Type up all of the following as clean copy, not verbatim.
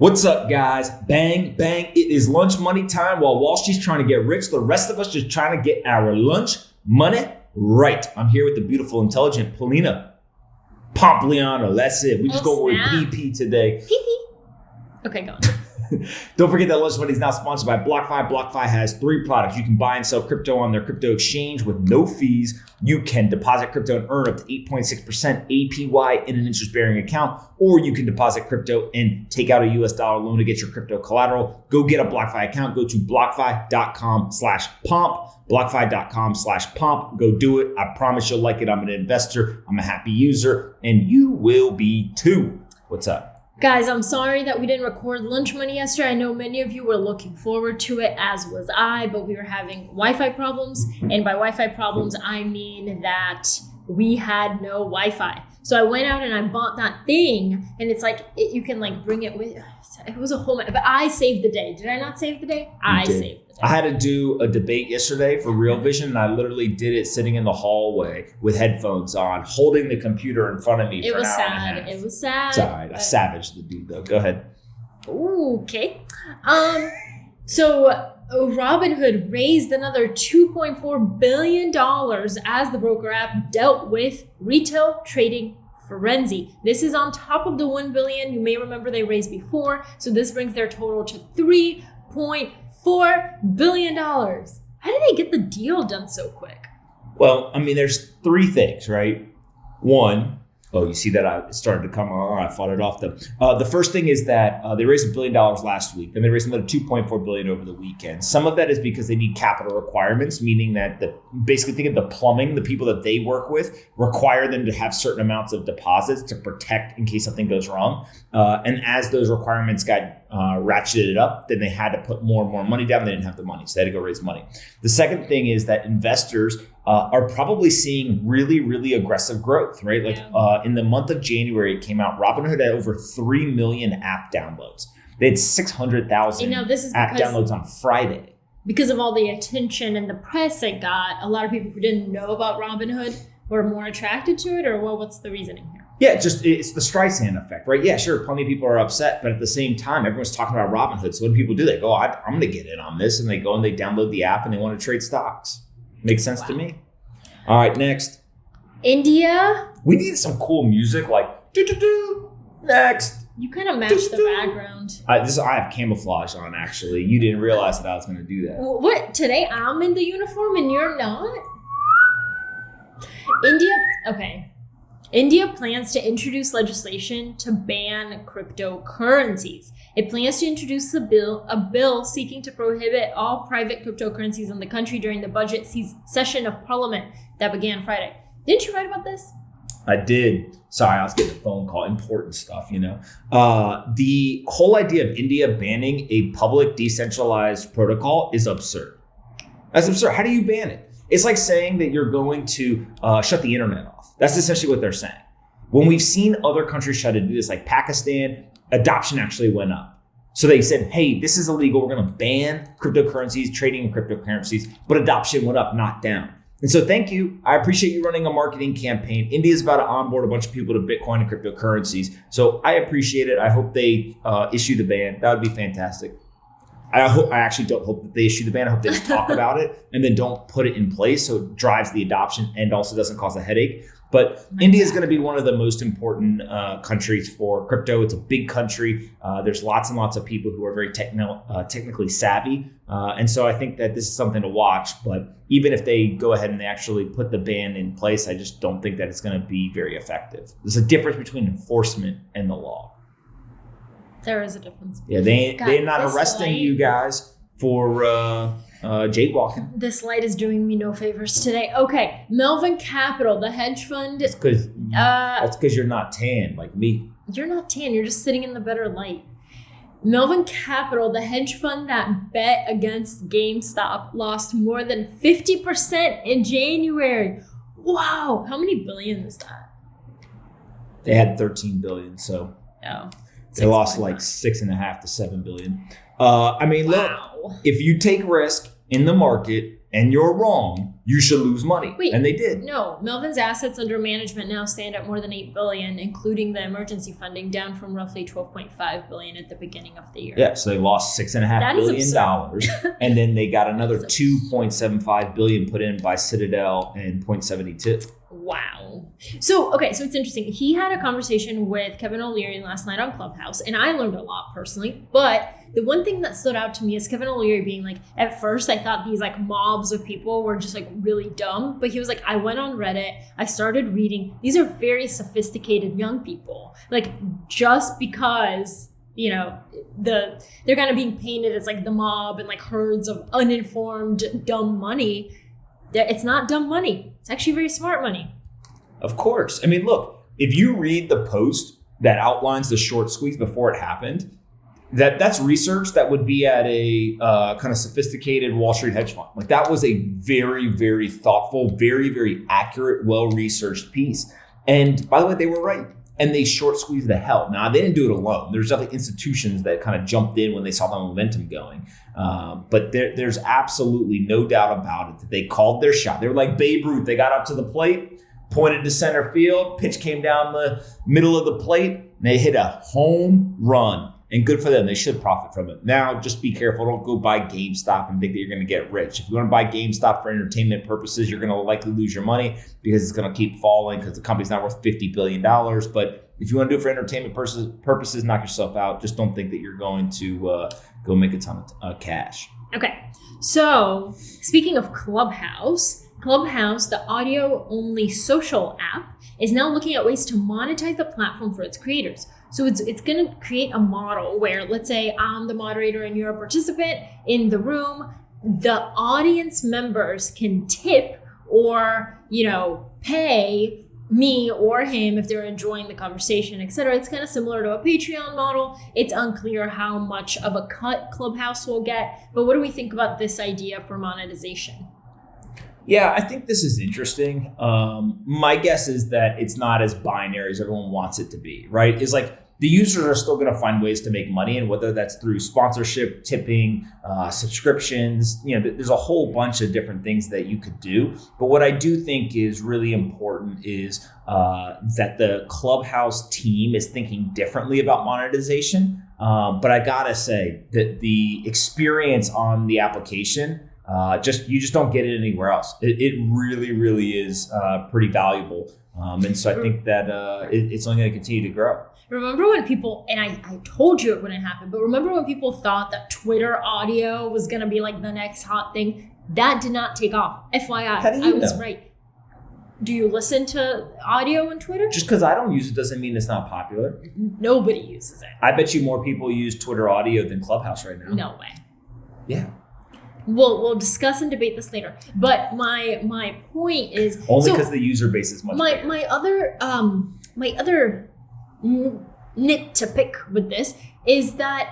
What's up, guys? Bang, bang. It is lunch money time. While Wall Street's trying to get rich, the rest of us just trying to get our lunch money right. I'm here with the beautiful, intelligent Polina. Pompliano, that's it. We just go with PP today. PP. Okay, go on. Don't forget that Lunch Money is now sponsored by BlockFi. BlockFi has 3 products. You can buy and sell crypto on their crypto exchange with no fees. You can deposit crypto and earn up to 8.6% APY in an interest-bearing account, or you can deposit crypto and take out a US dollar loan to get your crypto collateral. Go get a BlockFi account. Go to blockfi.com/pomp. blockfi.com/pomp. Go do it. I promise you'll like it. I'm an investor. I'm a happy user, and you will be too. What's up? Guys, I'm sorry that we didn't record Lunch Money yesterday. I know many of you were looking forward to it, as was I, but we were having Wi-Fi problems. And by Wi-Fi problems, I mean that we had no Wi-Fi. So I went out and I bought that thing, and it's like, you can like bring it with, it was a whole, but I saved the day. Did I not save the day? I saved the day. I had to do a debate yesterday for Real Vision, and I literally did it sitting in the hallway with headphones on, holding the computer in front of me for an hour and a half. It was sad. It's all right. I savaged the dude, though. Go ahead. Okay. So Robinhood raised another $2.4 billion as the broker app dealt with retail trading frenzy. This is on top of the $1 billion you may remember they raised before. So this brings their total to $3.4 billion. How did they get the deal done so quick? Well, I mean, there's 3 things, right? One, you see that it started to come on. I fought it off. The first thing is that they raised $1 billion last week, and they raised another $2.4 billion over the weekend. Some of that is because they need capital requirements, meaning that basically think of the plumbing, the people that they work with require them to have certain amounts of deposits to protect in case something goes wrong. And as those requirements got ratcheted up, then they had to put more and more money down. They didn't have the money, so they had to go raise money. The second thing is that investors are probably seeing really, really aggressive growth, right? Like in the month of January, it came out, Robinhood had over 3 million app downloads. They had 600,000 app downloads on Friday. Because of all the attention and the press it got, a lot of people who didn't know about Robinhood were more attracted to it, or what's the reasoning here? Yeah, it's the Streisand effect, right? Yeah, sure, plenty of people are upset, but at the same time, everyone's talking about Robinhood. So what do people do? They go, I'm going to get in on this, and they go and they download the app and they want to trade stocks. Makes sense to me. All right, next. India. We need some cool music like do. Next. You kind of match the background. I have camouflage on, actually. You didn't realize that I was going to do that. What? Today I'm in the uniform and you're not? India plans to introduce legislation to ban cryptocurrencies. It plans to introduce a bill seeking to prohibit all private cryptocurrencies in the country during the budget session of parliament that began Friday. Didn't you write about this? I did. Sorry, I was getting a phone call. Important stuff, The whole idea of India banning a public decentralized protocol is absurd. That's absurd. How do you ban it? It's like saying that you're going to shut the internet off. That's essentially what they're saying. When we've seen other countries try to do this, like Pakistan, adoption actually went up. So they said, hey, this is illegal. We're going to ban cryptocurrencies, trading in cryptocurrencies, but adoption went up, not down. And so thank you. I appreciate you running a marketing campaign. India's about to onboard a bunch of people to Bitcoin and cryptocurrencies. So I appreciate it. I hope they issue the ban. That would be fantastic. I actually don't hope that they issue the ban. I hope they just talk about it and then don't put it in place so it drives the adoption and also doesn't cause a headache. But India is going to be one of the most important countries for crypto. It's a big country. There's lots and lots of people who are very technically savvy. And so I think that this is something to watch. But even if they go ahead and they actually put the ban in place, I just don't think that it's going to be very effective. There's a difference between enforcement and the law. There is a difference. Yeah, they're not arresting you guys for jaywalking. This light is doing me no favors today. Okay, Melvin Capital, the hedge fund. That's because you're not tan like me. You're not tan. You're just sitting in the better light. Melvin Capital, the hedge fund that bet against GameStop, lost more than 50% in January. Wow, how many billion is that? They had 13 billion, so. Oh. They lost like 6.5 to 7 billion. Look, if you take risk in the market and you're wrong, you should lose money. Wait, and they did. No, Melvin's assets under management now stand at more than $8 billion, including the emergency funding, down from roughly $12.5 billion at the beginning of the year. Yeah, so they lost $6.5 billion, and then they got another $2.75 billion put in by Citadel and Point72. Wow. So it's interesting. He had a conversation with Kevin O'Leary last night on Clubhouse, and I learned a lot personally. But the one thing that stood out to me is Kevin O'Leary being like, at first I thought these like mobs of people were just like really dumb. But he was like, I went on Reddit, I started reading. These are very sophisticated young people. Like, just because, you know, they're kind of being painted as like the mob and like herds of uninformed, dumb money. It's not dumb money. It's actually very smart money. Of course. I mean, look, if you read the post that outlines the short squeeze before it happened, that's research that would be at a kind of sophisticated Wall Street hedge fund. Like, that was a very, very thoughtful, very, very accurate, well-researched piece. And by the way, they were right. And they short squeezed the hell. Now, they didn't do it alone. There's definitely institutions that kind of jumped in when they saw the momentum going. But there's absolutely no doubt about it that they called their shot. They were like Babe Ruth. They got up to the plate, pointed to center field, pitch came down the middle of the plate, and they hit a home run. And good for them. They should profit from it. Now, just be careful. Don't go buy GameStop and think that you're going to get rich. If you want to buy GameStop for entertainment purposes, you're going to likely lose your money because it's going to keep falling because the company's not worth $50 billion. But if you want to do it for entertainment purposes, knock yourself out. Just don't think that you're going to go make a ton of cash. Okay. So speaking of Clubhouse, the audio-only social app, is now looking at ways to monetize the platform for its creators. So it's going to create a model where, let's say I'm the moderator and you're a participant in the room. The audience members can tip or, pay me or him if they're enjoying the conversation, etc. It's kind of similar to a Patreon model. It's unclear how much of a cut Clubhouse will get. But what do we think about this idea for monetization? Yeah, I think this is interesting. My guess is that it's not as binary as everyone wants it to be, right? It's like the users are still going to find ways to make money, and whether that's through sponsorship, tipping, subscriptions, there's a whole bunch of different things that you could do. But what I do think is really important is that the Clubhouse team is thinking differently about monetization. But I gotta say that the experience on the application, you just don't get it anywhere else. It really, really is pretty valuable. And so I think that it's only going to continue to grow. Remember when people, and I told you it wouldn't happen, but remember when people thought that Twitter audio was going to be like the next hot thing? That did not take off. FYI, How do you know? Was right. Do you listen to audio on Twitter? Just because I don't use it doesn't mean it's not popular. Nobody uses it. I bet you more people use Twitter audio than Clubhouse right now. No way. Yeah. We'll discuss and debate this later. But my point is only because the user base is much bigger. My other nit to pick with this is that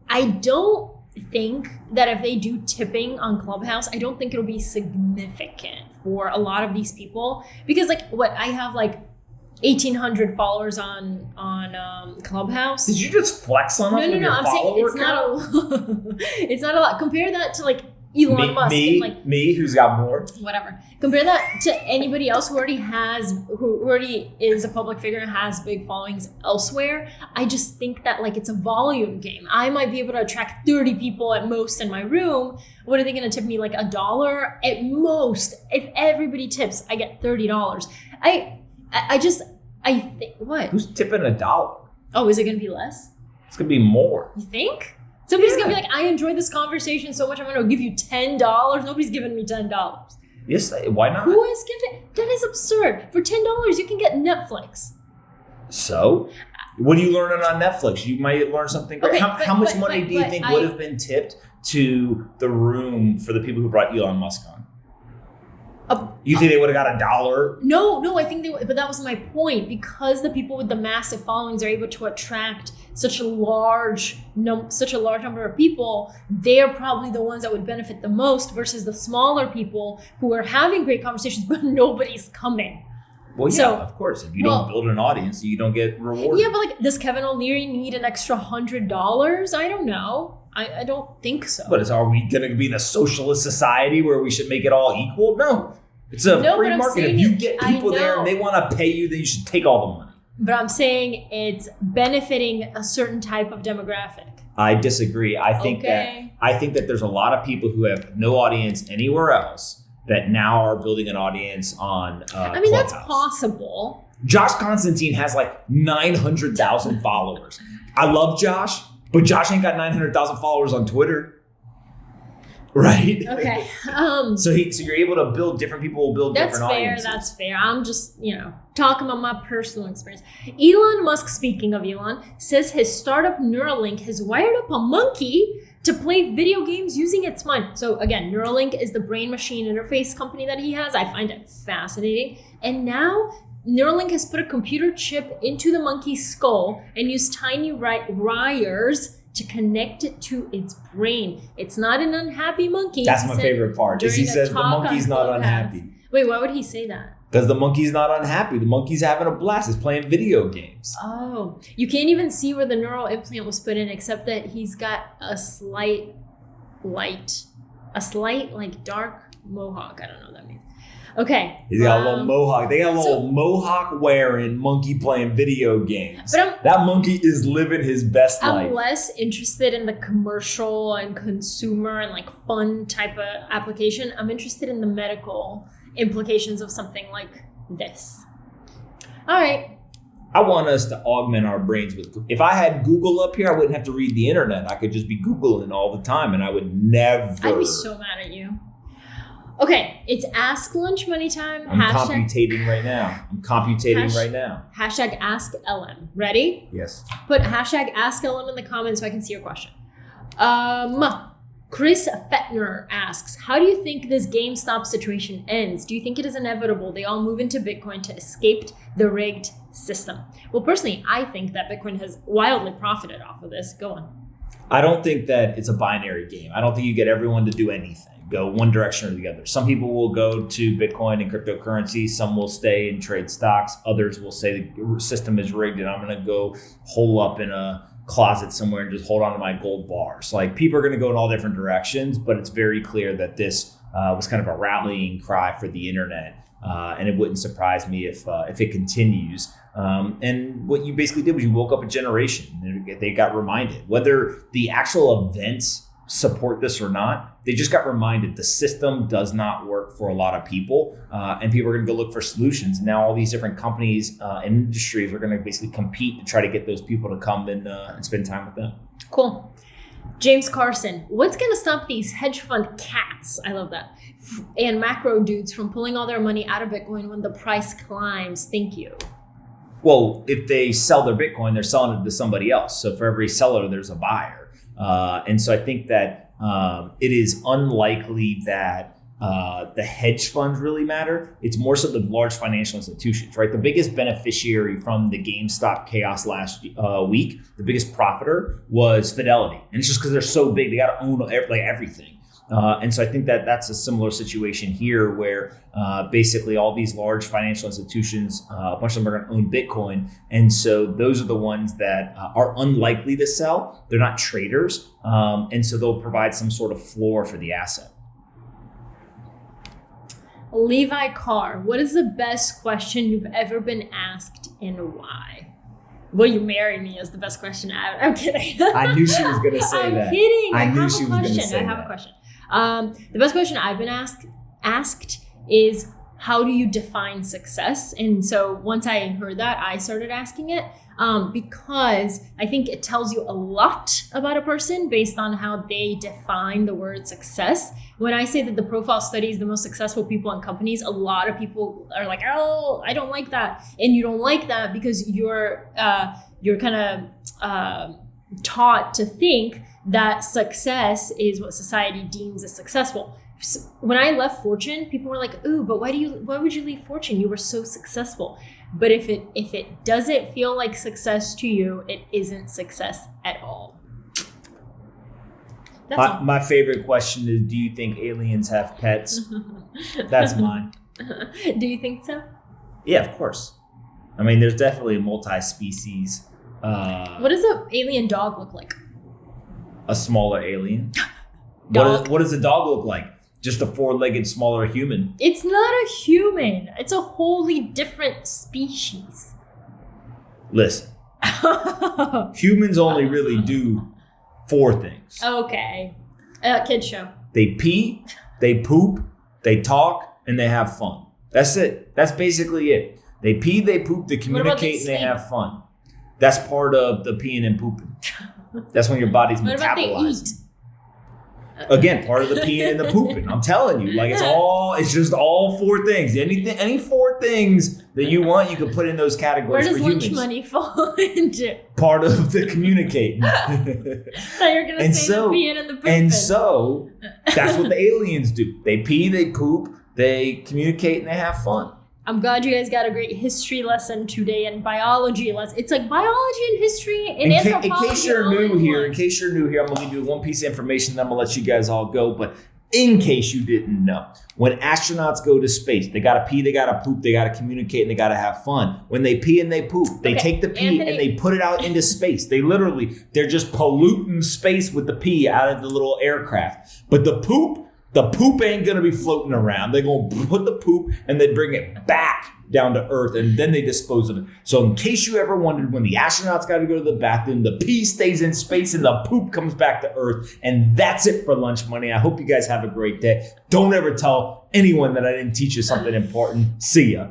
I don't think that if they do tipping on Clubhouse, I don't think it'll be significant for a lot of these people, because I have 1,800 followers on Clubhouse. Did you just flex on us? No. I'm saying it's not a lot. It's not a lot. Compare that to Elon Musk. Me, who's got more. Whatever. Compare that to anybody else who already is a public figure and has big followings elsewhere. I just think that it's a volume game. I might be able to attract 30 people at most in my room. What are they going to tip me? $1 at most? If everybody tips, I get $30. I think, what? Who's tipping $1? Oh, is it going to be less? It's going to be more. You think? Somebody's going to be I enjoyed this conversation so much, I'm going to give you $10. Nobody's giving me $10. Yes, why not? Who is giving? That is absurd. For $10, you can get Netflix. So, what are you learning on Netflix? You might learn something great. Okay, how much money do you think would have been tipped to the room for the people who brought Elon Musk on? You think they would have got $1? No, I think they would, but that was my point. Because the people with the massive followings are able to attract such a large number of people, they're probably the ones that would benefit the most versus the smaller people who are having great conversations, but nobody's coming. Well, yeah, So- of course. If you don't build an audience, you don't get rewarded. Yeah, but like, does Kevin O'Leary need an extra $100? I don't know. I don't think so. But are we going to be in a socialist society where we should make it all equal? No. It's a No, free but I'm market. If saying you get people I there know. and they want to pay you, then you should take all the money. But I'm saying it's benefiting a certain type of demographic. I disagree. I think that there's a lot of people who have no audience anywhere else that now are building an audience on I mean, Clubhouse. that's possible. Josh Constantine has like 900,000 followers. I love Josh, but Josh ain't got 900,000 followers on Twitter. Right? Okay. So you're able to build, different people will build That's different fair. audiences. That's fair. I'm just, talking about my personal experience. Elon Musk, speaking of Elon, says his startup Neuralink has wired up a monkey to play video games using its mind. So again, Neuralink is the brain machine interface company that he has. I find it fascinating. And now Neuralink has put a computer chip into the monkey's skull and used tiny wires to connect it to its brain. It's not an unhappy monkey. That's my favorite part. Is he during a says the talk monkey's on not Clubhouse. unhappy. Wait, why would he say that? Because the monkey's not unhappy. The monkey's having a blast. It's playing video games. Oh, you can't even see where the neural implant was put in, except that he's got a slight like dark mohawk. I don't know what that means. Okay. He's got a little mohawk. They got a little mohawk wearing monkey playing video games. But that monkey is living his best life. I'm less interested in the commercial and consumer and like fun type of application. I'm interested in the medical implications of something like this. All right. I want us to augment our brains with. If I had Google up here, I wouldn't have to read the internet. I could just be Googling all the time, and I would never. I'd be so mad at you. Okay, it's Ask Lunch Money time. I'm computating right now. Hashtag AskLM. Ready? Yes. Put hashtag AskLM in the comments so I can see your question. Chris Fettner asks, how do you think this GameStop situation ends? Do you think it is inevitable they all move into Bitcoin to escape the rigged system? Well, personally, I think that Bitcoin has wildly profited off of this. Go on. I don't think that it's a binary game. I don't think you get everyone to do anything, go one direction or the other. Some people will go to Bitcoin and cryptocurrency. Some will stay and trade stocks. Others will say the system is rigged and I'm going to go hole up in a closet somewhere and just hold on to my gold bars. Like, people are going to go in all different directions, but it's very clear that this was kind of a rallying cry for the internet. And it wouldn't surprise me if it continues. And what you basically did was you woke up a generation. They got reminded. Whether the actual events support this or not, they just got reminded the system does not work for a lot of people. And people are going to go look for solutions. And now all these different companies and industries are going to basically compete to try to get those people to come and spend time with them. Cool. James Carson, what's going to stop these hedge fund cats, I love that, and macro dudes from pulling all their money out of Bitcoin when the price climbs? Thank you. Well, if they sell their Bitcoin, they're selling it to somebody else. So for every seller, there's a buyer. And so I think that it is unlikely that the hedge funds really matter. It's more so the large financial institutions, right? The biggest beneficiary from the GameStop chaos last week, the biggest profiter was Fidelity. And it's just because they're so big, they got to own everything. And so I think that that's a similar situation here where basically all these large financial institutions, a bunch of them are going to own Bitcoin. And so those are the ones that are unlikely to sell. They're not traders. And so they'll provide some sort of floor for the asset. Levi Carr, what is the best question you've ever been asked and why? Will you marry me is the best question ever. I'm kidding. I knew she was going to say I'm that. kidding. I knew have she a was going to question. say I have that. a question. The best question I've been asked is, how do you define success? And so once I heard that, I started asking it because I think it tells you a lot about a person based on how they define the word success. When I say that the profile studies the most successful people in companies, a lot of people are like, oh, I don't like that. And you don't like that because you're kind of taught to think that success is what society deems as successful. So when I left Fortune, people were like, ooh, but why would you leave Fortune? You were so successful. But if it doesn't feel like success to you, it isn't success at all. That's all. My favorite question is, do you think aliens have pets? That's mine. Do you think so? Yeah, of course. I mean, there's definitely a multi-species. What does an alien dog look like? A smaller alien. Dog. What does a dog look like? Just a four-legged, smaller human. It's not a human. It's a wholly different species. Listen, humans only really do 4 things. Okay. Kid show. They pee, they poop, they talk, and they have fun. That's it. That's basically it. They pee, they poop, they communicate, and they have fun. That's part of the peeing and pooping. That's when your body's What about they metabolized. eat? Again, part of the peeing and the pooping. I'm telling you, like it's just all 4 things. Any 4 things that you want, you can put in those categories. Where does for lunch humans. money fall into? Part of the communicating. I thought you were gonna say the peeing and the pooping. And so that's what the aliens do. They pee, they poop, they communicate, and they have fun. I'm glad you guys got a great history lesson today and biology lesson. It's like biology and history and anthropology. In case you're new here, I'm going to leave you with one piece of information, then I'm going to let you guys all go. But in case you didn't know, when astronauts go to space, they got to pee, they got to poop, they got to communicate, and they got to have fun. When they pee and they poop, they take the pee and they put it out into space. They're just polluting space with the pee out of the little aircraft. But the poop ain't going to be floating around. They're going to put the poop and they bring it back down to Earth and then they dispose of it. So in case you ever wondered, when the astronauts got to go to the bathroom, the pee stays in space and the poop comes back to Earth. And that's it for Lunch Money. I hope you guys have a great day. Don't ever tell anyone that I didn't teach you something important. See ya.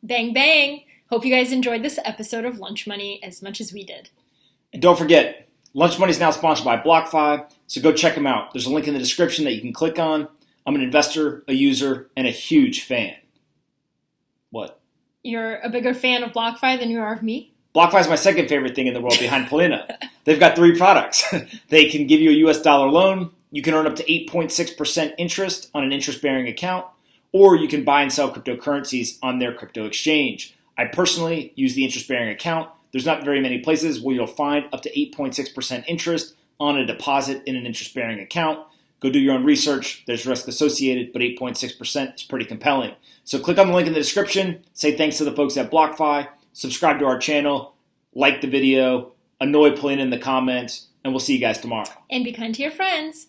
Bang, bang. Hope you guys enjoyed this episode of Lunch Money as much as we did. And don't forget, Lunch Money is now sponsored by BlockFi, so go check them out. There's a link in the description that you can click on. I'm an investor, a user, and a huge fan. What? You're a bigger fan of BlockFi than you are of me? BlockFi is my second favorite thing in the world behind Polina. They've got 3 products. They can give you a US dollar loan. You can earn up to 8.6% interest on an interest-bearing account, or you can buy and sell cryptocurrencies on their crypto exchange. I personally use the interest-bearing account. There's not very many places where you'll find up to 8.6% interest on a deposit in an interest-bearing account. Go do your own research. There's risk associated, but 8.6% is pretty compelling. So click on the link in the description. Say thanks to the folks at BlockFi. Subscribe to our channel. Like the video. Annoy Polina in the comments. And we'll see you guys tomorrow. And be kind to your friends.